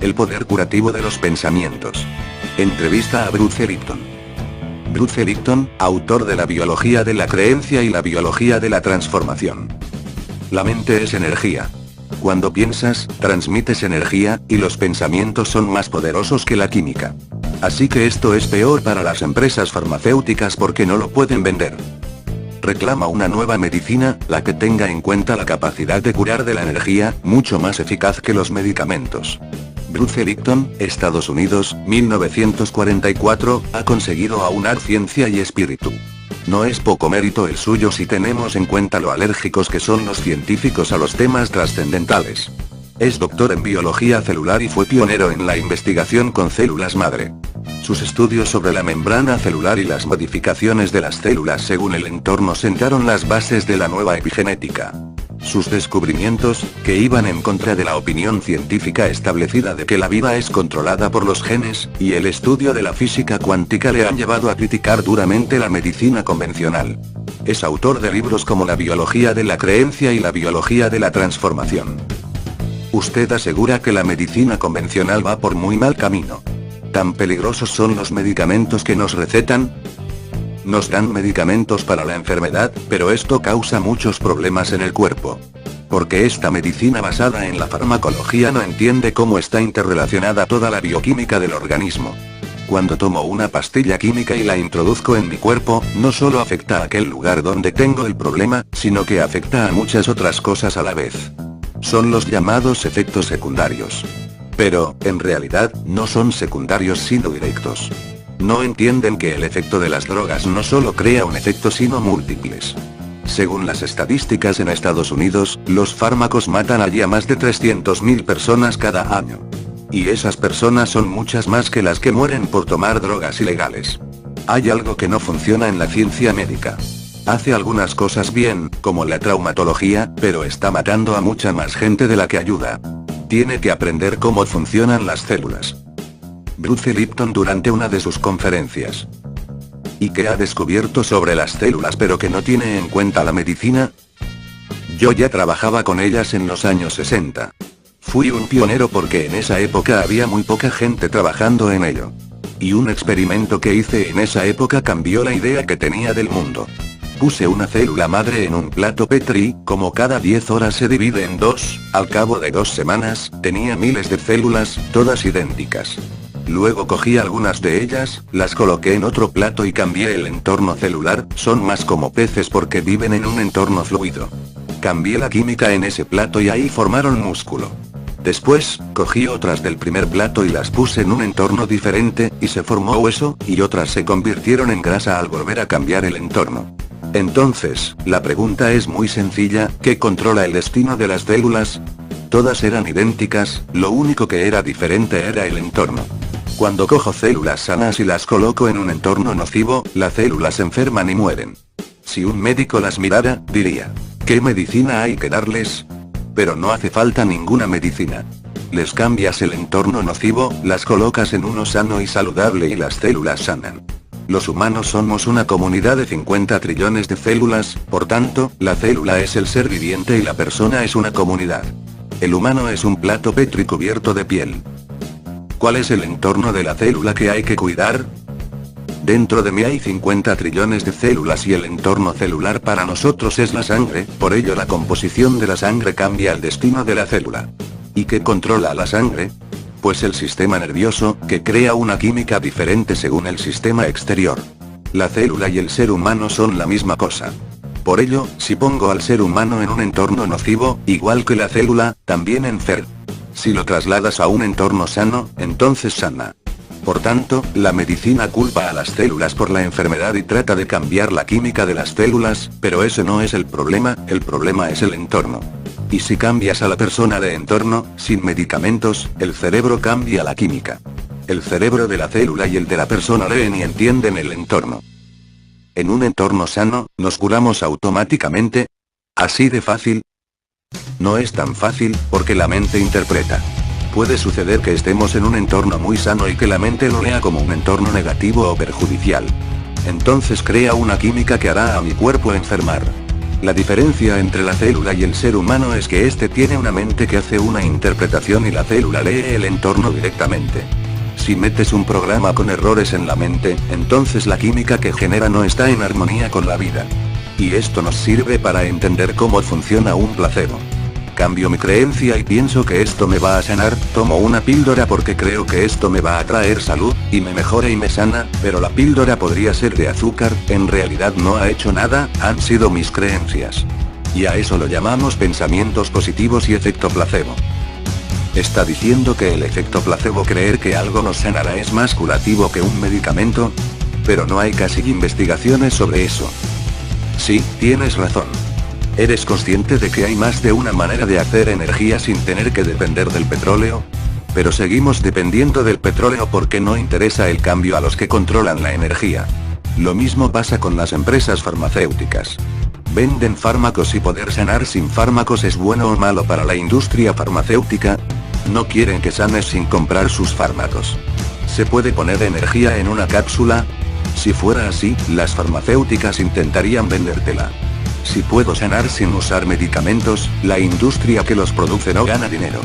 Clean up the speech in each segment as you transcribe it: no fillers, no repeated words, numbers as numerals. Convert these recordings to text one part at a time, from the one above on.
El poder curativo de los pensamientos. Entrevista a Bruce Lipton. Bruce Lipton, autor de La biología de la creencia y La biología de la transformación. La mente es energía. Cuando piensas, transmites energía, y los pensamientos son más poderosos que la química. Así que esto es peor para las empresas farmacéuticas porque no lo pueden vender. Reclama una nueva medicina, la que tenga en cuenta la capacidad de curar de la energía, mucho más eficaz que los medicamentos. Bruce Lipton, Estados Unidos, 1944, ha conseguido aunar ciencia y espíritu. No es poco mérito el suyo si tenemos en cuenta lo alérgicos que son los científicos a los temas trascendentales. Es doctor en biología celular y fue pionero en la investigación con células madre. Sus estudios sobre la membrana celular y las modificaciones de las células según el entorno sentaron las bases de la nueva epigenética. Sus descubrimientos, que iban en contra de la opinión científica establecida de que la vida es controlada por los genes, y el estudio de la física cuántica le han llevado a criticar duramente la medicina convencional. Es autor de libros como La biología de la creencia y La biología de la transformación. Usted asegura que la medicina convencional va por muy mal camino. ¿Tan peligrosos son los medicamentos que nos recetan? Nos dan medicamentos para la enfermedad, pero esto causa muchos problemas en el cuerpo. Porque esta medicina basada en la farmacología no entiende cómo está interrelacionada toda la bioquímica del organismo. Cuando tomo una pastilla química y la introduzco en mi cuerpo, no solo afecta a aquel lugar donde tengo el problema, sino que afecta a muchas otras cosas a la vez. Son los llamados efectos secundarios. Pero, en realidad, no son secundarios sino directos. No entienden que el efecto de las drogas no solo crea un efecto sino múltiples. Según las estadísticas en Estados Unidos, los fármacos matan allí a más de 300.000 personas cada año. Y esas personas son muchas más que las que mueren por tomar drogas ilegales. Hay algo que no funciona en la ciencia médica. Hace algunas cosas bien, como la traumatología, pero está matando a mucha más gente de la que ayuda. Tiene que aprender cómo funcionan las células. Bruce Lipton durante una de sus conferencias. ¿Y qué ha descubierto sobre las células pero que no tiene en cuenta la medicina? Yo ya trabajaba con ellas en los años 60. Fui un pionero porque en esa época había muy poca gente trabajando en ello. Y un experimento que hice en esa época cambió la idea que tenía del mundo. Puse una célula madre en un plato Petri, como cada 10 horas se divide en dos, al cabo de 2 semanas, tenía miles de células, todas idénticas. Luego cogí algunas de ellas, las coloqué en otro plato y cambié el entorno celular, son más como peces porque viven en un entorno fluido. Cambié la química en ese plato y ahí formaron músculo. Después, cogí otras del primer plato y las puse en un entorno diferente, y se formó hueso, y otras se convirtieron en grasa al volver a cambiar el entorno. Entonces, la pregunta es muy sencilla, ¿qué controla el destino de las células? Todas eran idénticas, lo único que era diferente era el entorno. Cuando cojo células sanas y las coloco en un entorno nocivo, las células se enferman y mueren. Si un médico las mirara, diría, ¿qué medicina hay que darles? Pero no hace falta ninguna medicina. Les cambias el entorno nocivo, las colocas en uno sano y saludable y las células sanan. Los humanos somos una comunidad de 50 trillones de células, por tanto, la célula es el ser viviente y la persona es una comunidad. El humano es un plato Petri cubierto de piel. ¿Cuál es el entorno de la célula que hay que cuidar? Dentro de mí hay 50 trillones de células y el entorno celular para nosotros es la sangre, por ello la composición de la sangre cambia el destino de la célula. ¿Y qué controla la sangre? Pues el sistema nervioso, que crea una química diferente según el sistema exterior. La célula y el ser humano son la misma cosa. Por ello, si pongo al ser humano en un entorno nocivo, igual que la célula, también enferma. Si lo trasladas a un entorno sano, entonces sana. Por tanto, la medicina culpa a las células por la enfermedad y trata de cambiar la química de las células, pero ese no es el problema es el entorno. Y si cambias a la persona de entorno, sin medicamentos, el cerebro cambia la química. El cerebro de la célula y el de la persona leen y entienden el entorno. En un entorno sano, ¿nos curamos automáticamente? ¿Así de fácil? No es tan fácil, porque la mente interpreta. Puede suceder que estemos en un entorno muy sano y que la mente lo lea como un entorno negativo o perjudicial. Entonces crea una química que hará a mi cuerpo enfermar. La diferencia entre la célula y el ser humano es que este tiene una mente que hace una interpretación y la célula lee el entorno directamente. Si metes un programa con errores en la mente, entonces la química que genera no está en armonía con la vida. Y esto nos sirve para entender cómo funciona un placebo. Cambio mi creencia y pienso que esto me va a sanar, tomo una píldora porque creo que esto me va a traer salud, y me mejora y me sana, pero la píldora podría ser de azúcar, en realidad no ha hecho nada, han sido mis creencias. Y a eso lo llamamos pensamientos positivos y efecto placebo. ¿Está diciendo que el efecto placebo, creer que algo nos sanará, es más curativo que un medicamento? Pero no hay casi investigaciones sobre eso. Sí, tienes razón. ¿Eres consciente de que hay más de una manera de hacer energía sin tener que depender del petróleo? Pero seguimos dependiendo del petróleo porque no interesa el cambio a los que controlan la energía. Lo mismo pasa con las empresas farmacéuticas. Venden fármacos y poder sanar sin fármacos es bueno o malo para la industria farmacéutica. No quieren que sanes sin comprar sus fármacos. ¿Se puede poner energía en una cápsula? Si fuera así, las farmacéuticas intentarían vendértela. Si puedo sanar sin usar medicamentos, la industria que los produce no gana dinero.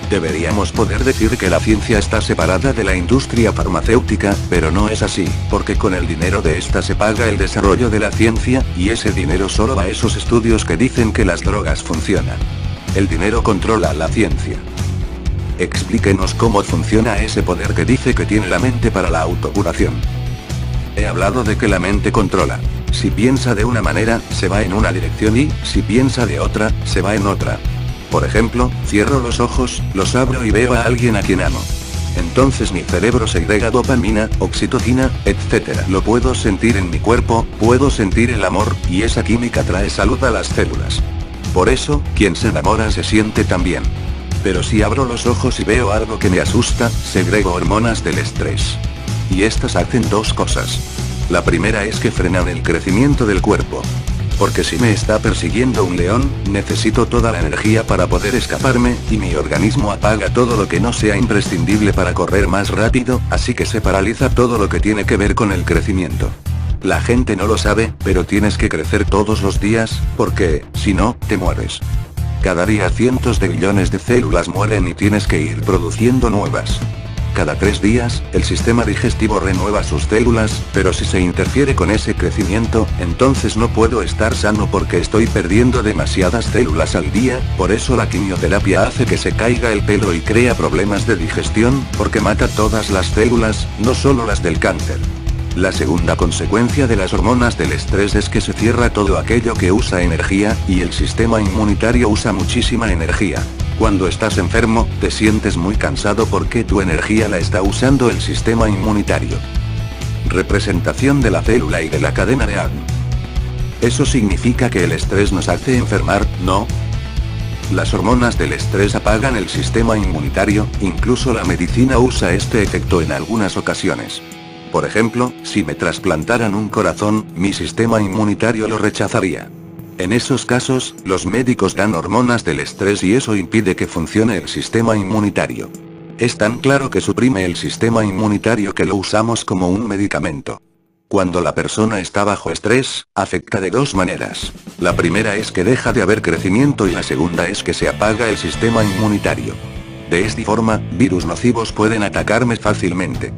Deberíamos poder decir que la ciencia está separada de la industria farmacéutica, pero no es así, porque con el dinero de esta se paga el desarrollo de la ciencia, y ese dinero solo va a esos estudios que dicen que las drogas funcionan. El dinero controla la ciencia. Explíquenos cómo funciona ese poder que dice que tiene la mente para la autocuración. He hablado de que la mente controla. Si piensa de una manera, se va en una dirección y, si piensa de otra, se va en otra. Por ejemplo, cierro los ojos, los abro y veo a alguien a quien amo. Entonces mi cerebro segrega dopamina, oxitocina, etc. Lo puedo sentir en mi cuerpo, puedo sentir el amor, y esa química trae salud a las células. Por eso, quien se enamora se siente tan bien. Pero si abro los ojos y veo algo que me asusta, segrego hormonas del estrés. Y estas hacen dos cosas. La primera es que frenan el crecimiento del cuerpo. Porque si me está persiguiendo un león, necesito toda la energía para poder escaparme, y mi organismo apaga todo lo que no sea imprescindible para correr más rápido, así que se paraliza todo lo que tiene que ver con el crecimiento. La gente no lo sabe, pero tienes que crecer todos los días, porque, si no, te mueres. Cada día cientos de billones de células mueren y tienes que ir produciendo nuevas. Cada 3 días, el sistema digestivo renueva sus células, pero si se interfiere con ese crecimiento, entonces no puedo estar sano porque estoy perdiendo demasiadas células al día, por eso la quimioterapia hace que se caiga el pelo y crea problemas de digestión, porque mata todas las células, no solo las del cáncer. La segunda consecuencia de las hormonas del estrés es que se cierra todo aquello que usa energía, y el sistema inmunitario usa muchísima energía. Cuando estás enfermo, te sientes muy cansado porque tu energía la está usando el sistema inmunitario. Representación de la célula y de la cadena de ADN. ¿Eso significa que el estrés nos hace enfermar? No. Las hormonas del estrés apagan el sistema inmunitario, incluso la medicina usa este efecto en algunas ocasiones. Por ejemplo, si me trasplantaran un corazón, mi sistema inmunitario lo rechazaría. En esos casos, los médicos dan hormonas del estrés y eso impide que funcione el sistema inmunitario. Es tan claro que suprime el sistema inmunitario que lo usamos como un medicamento. Cuando la persona está bajo estrés, afecta de dos maneras. La primera es que deja de haber crecimiento y la segunda es que se apaga el sistema inmunitario. De esta forma, virus nocivos pueden atacarme fácilmente.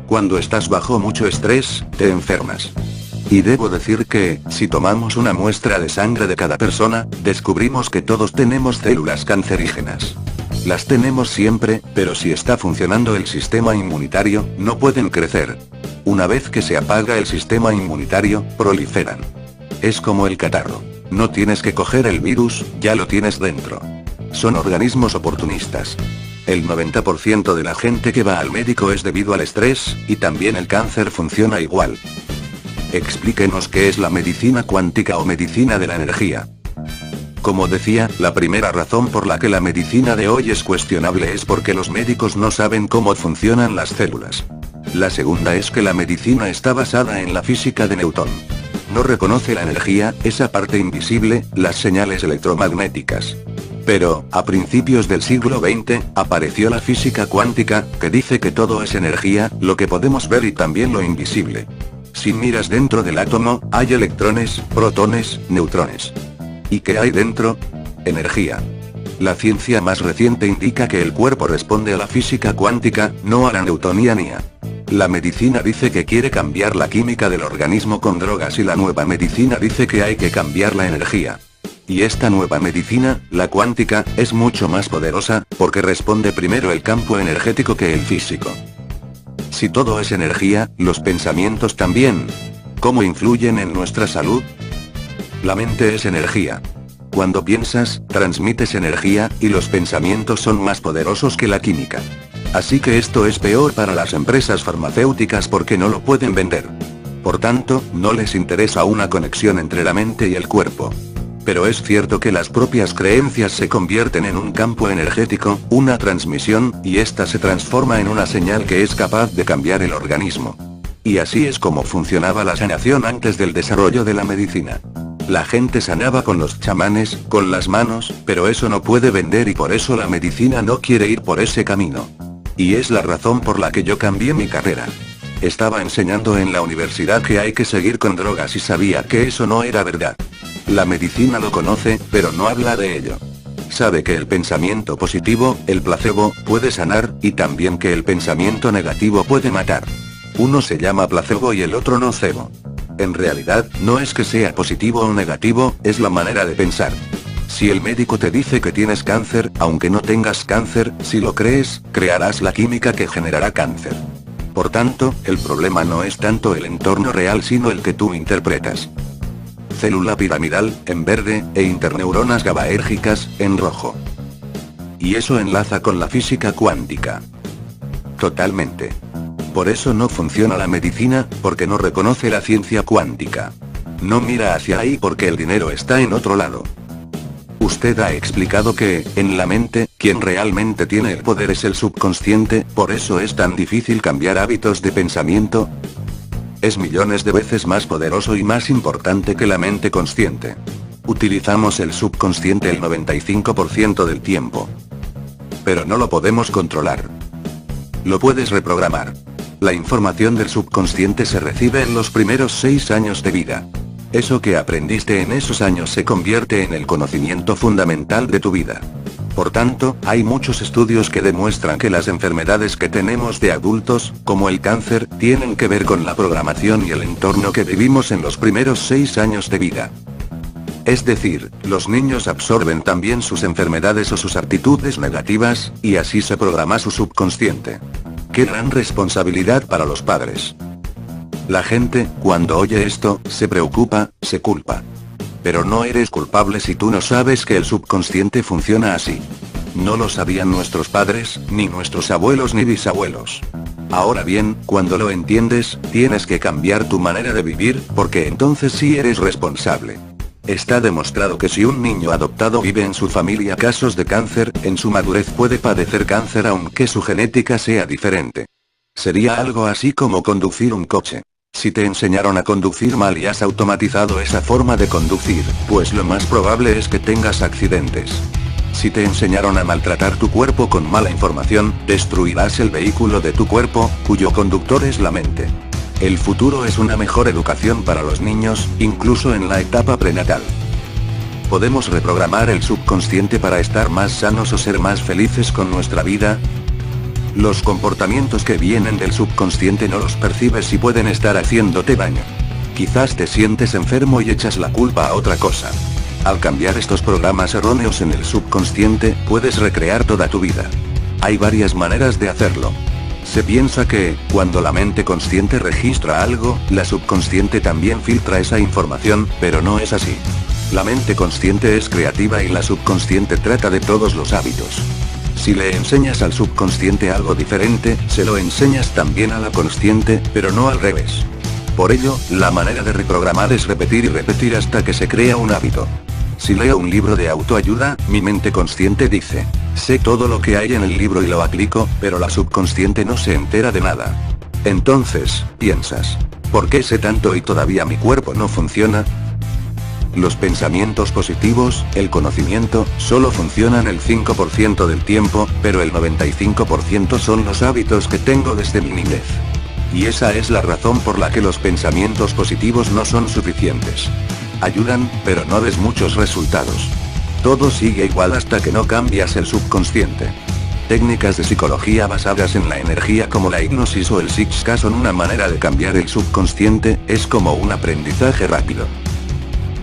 Cuando estás bajo mucho estrés, te enfermas. Y debo decir que, si tomamos una muestra de sangre de cada persona, descubrimos que todos tenemos células cancerígenas. Las tenemos siempre, pero si está funcionando el sistema inmunitario, no pueden crecer. Una vez que se apaga el sistema inmunitario, proliferan. Es como el catarro. No tienes que coger el virus, ya lo tienes dentro. Son organismos oportunistas. El 90% de la gente que va al médico es debido al estrés, y también el cáncer funciona igual. Explíquenos qué es la medicina cuántica o medicina de la energía. Como decía, la primera razón por la que la medicina de hoy es cuestionable es porque los médicos no saben cómo funcionan las células. La segunda es que la medicina está basada en la física de Newton. No reconoce la energía, esa parte invisible, las señales electromagnéticas. Pero, a principios del siglo XX, apareció la física cuántica, que dice que todo es energía, lo que podemos ver y también lo invisible. Si miras dentro del átomo, hay electrones, protones, neutrones. ¿Y qué hay dentro? Energía. La ciencia más reciente indica que el cuerpo responde a la física cuántica, no a la newtoniana. La medicina dice que quiere cambiar la química del organismo con drogas y la nueva medicina dice que hay que cambiar la energía. Y esta nueva medicina, la cuántica, es mucho más poderosa, porque responde primero el campo energético que el físico. Si todo es energía, los pensamientos también. ¿Cómo influyen en nuestra salud? La mente es energía. Cuando piensas, transmites energía, y los pensamientos son más poderosos que la química. Así que esto es peor para las empresas farmacéuticas porque no lo pueden vender. Por tanto, no les interesa una conexión entre la mente y el cuerpo. Pero es cierto que las propias creencias se convierten en un campo energético, una transmisión, y esta se transforma en una señal que es capaz de cambiar el organismo. Y así es como funcionaba la sanación antes del desarrollo de la medicina. La gente sanaba con los chamanes, con las manos, pero eso no puede vender y por eso la medicina no quiere ir por ese camino. Y es la razón por la que yo cambié mi carrera. Estaba enseñando en la universidad que hay que seguir con drogas y sabía que eso no era verdad. La medicina lo conoce, pero no habla de ello. Sabe que el pensamiento positivo, el placebo, puede sanar, y también que el pensamiento negativo puede matar. Uno se llama placebo y el otro nocebo. En realidad, no es que sea positivo o negativo, es la manera de pensar. Si el médico te dice que tienes cáncer, aunque no tengas cáncer, si lo crees, crearás la química que generará cáncer. Por tanto, el problema no es tanto el entorno real sino el que tú interpretas. Célula piramidal, en verde, e interneuronas GABAérgicas, en rojo. Y eso enlaza con la física cuántica. Totalmente. Por eso no funciona la medicina, porque no reconoce la ciencia cuántica. No mira hacia ahí porque el dinero está en otro lado. Usted ha explicado que, en la mente, quien realmente tiene el poder es el subconsciente, por eso es tan difícil cambiar hábitos de pensamiento. Es millones de veces más poderoso y más importante que la mente consciente. Utilizamos el subconsciente el 95% del tiempo. Pero no lo podemos controlar. Lo puedes reprogramar. La información del subconsciente se recibe en los primeros 6 años de vida. Eso que aprendiste en esos años se convierte en el conocimiento fundamental de tu vida. Por tanto, hay muchos estudios que demuestran que las enfermedades que tenemos de adultos, como el cáncer, tienen que ver con la programación y el entorno que vivimos en los primeros 6 años de vida. Es decir, los niños absorben también sus enfermedades o sus actitudes negativas, y así se programa su subconsciente. ¡Qué gran responsabilidad para los padres! La gente, cuando oye esto, se preocupa, se culpa. Pero no eres culpable si tú no sabes que el subconsciente funciona así. No lo sabían nuestros padres, ni nuestros abuelos ni bisabuelos. Ahora bien, cuando lo entiendes, tienes que cambiar tu manera de vivir, porque entonces sí eres responsable. Está demostrado que si un niño adoptado vive en su familia casos de cáncer, en su madurez puede padecer cáncer aunque su genética sea diferente. Sería algo así como conducir un coche. Si te enseñaron a conducir mal y has automatizado esa forma de conducir, pues lo más probable es que tengas accidentes. Si te enseñaron a maltratar tu cuerpo con mala información, destruirás el vehículo de tu cuerpo, cuyo conductor es la mente. El futuro es una mejor educación para los niños, incluso en la etapa prenatal. ¿Podemos reprogramar el subconsciente para estar más sanos o ser más felices con nuestra vida? Los comportamientos que vienen del subconsciente no los percibes y pueden estar haciéndote daño. Quizás te sientes enfermo y echas la culpa a otra cosa. Al cambiar estos programas erróneos en el subconsciente, puedes recrear toda tu vida. Hay varias maneras de hacerlo. Se piensa que, cuando la mente consciente registra algo, la subconsciente también filtra esa información, pero no es así. La mente consciente es creativa y la subconsciente trata de todos los hábitos. Si le enseñas al subconsciente algo diferente, se lo enseñas también a la consciente, pero no al revés. Por ello, la manera de reprogramar es repetir y repetir hasta que se crea un hábito. Si leo un libro de autoayuda, mi mente consciente dice, sé todo lo que hay en el libro y lo aplico, pero la subconsciente no se entera de nada. Entonces, piensas, ¿por qué sé tanto y todavía mi cuerpo no funciona? Los pensamientos positivos, el conocimiento, solo funcionan el 5% del tiempo, pero el 95% son los hábitos que tengo desde mi niñez. Y esa es la razón por la que los pensamientos positivos no son suficientes. ayudan, pero no ves muchos resultados. Todo sigue igual hasta que no cambias el subconsciente. Técnicas de psicología basadas en la energía como la hipnosis o el 6K son una manera de cambiar el subconsciente, es como un aprendizaje rápido.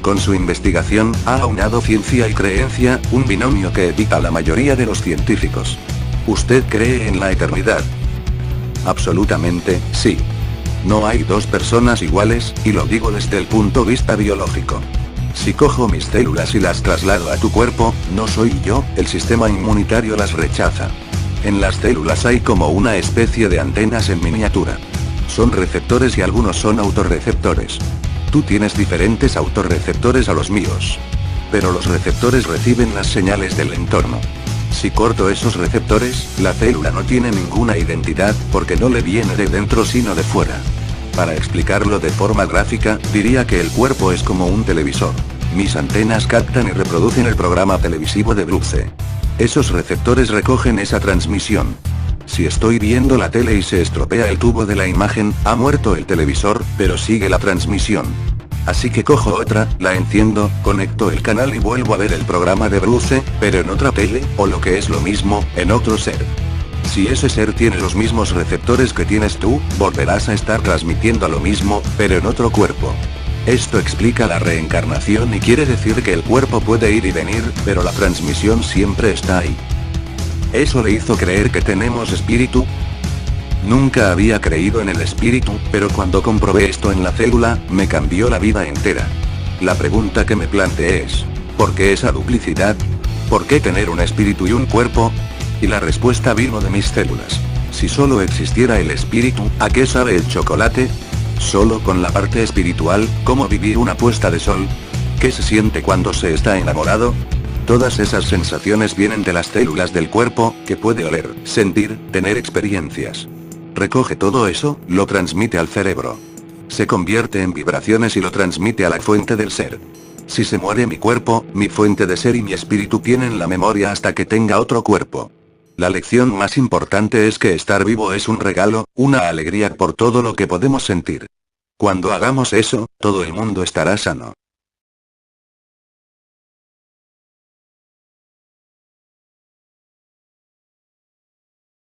Con su investigación, ha aunado ciencia y creencia, un binomio que evita a la mayoría de los científicos. ¿Usted cree en la eternidad? Absolutamente, sí. No hay dos personas iguales, y lo digo desde el punto de vista biológico. Si cojo mis células y las traslado a tu cuerpo, no soy yo, el sistema inmunitario las rechaza. En las células hay como una especie de antenas en miniatura. Son receptores y algunos son autorreceptores. Tú tienes diferentes autorreceptores a los míos. Pero los receptores reciben las señales del entorno. Si corto esos receptores, la célula no tiene ninguna identidad, porque no le viene de dentro sino de fuera. Para explicarlo de forma gráfica, diría que el cuerpo es como un televisor. Mis antenas captan y reproducen el programa televisivo de Bruce. Esos receptores recogen esa transmisión. Si estoy viendo la tele y se estropea el tubo de la imagen, ha muerto el televisor, pero sigue la transmisión. Así que cojo otra, la enciendo, conecto el canal y vuelvo a ver el programa de Bruce, pero en otra tele, o lo que es lo mismo, en otro ser. Si ese ser tiene los mismos receptores que tienes tú, volverás a estar transmitiendo a lo mismo, pero en otro cuerpo. Esto explica la reencarnación y quiere decir que el cuerpo puede ir y venir, pero la transmisión siempre está ahí. ¿Eso le hizo creer que tenemos espíritu? Nunca había creído en el espíritu, pero cuando comprobé esto en la célula, me cambió la vida entera. La pregunta que me planteé es, ¿por qué esa duplicidad? ¿Por qué tener un espíritu y un cuerpo? Y la respuesta vino de mis células. Si solo existiera el espíritu, ¿a qué sabe el chocolate? Solo con la parte espiritual, ¿cómo vivir una puesta de sol? ¿Qué se siente cuando se está enamorado? Todas esas sensaciones vienen de las células del cuerpo, que puede oler, sentir, tener experiencias. Recoge todo eso, lo transmite al cerebro. Se convierte en vibraciones y lo transmite a la fuente del ser. Si se muere mi cuerpo, mi fuente de ser y mi espíritu tienen la memoria hasta que tenga otro cuerpo. La lección más importante es que estar vivo es un regalo, una alegría por todo lo que podemos sentir. Cuando hagamos eso, todo el mundo estará sano.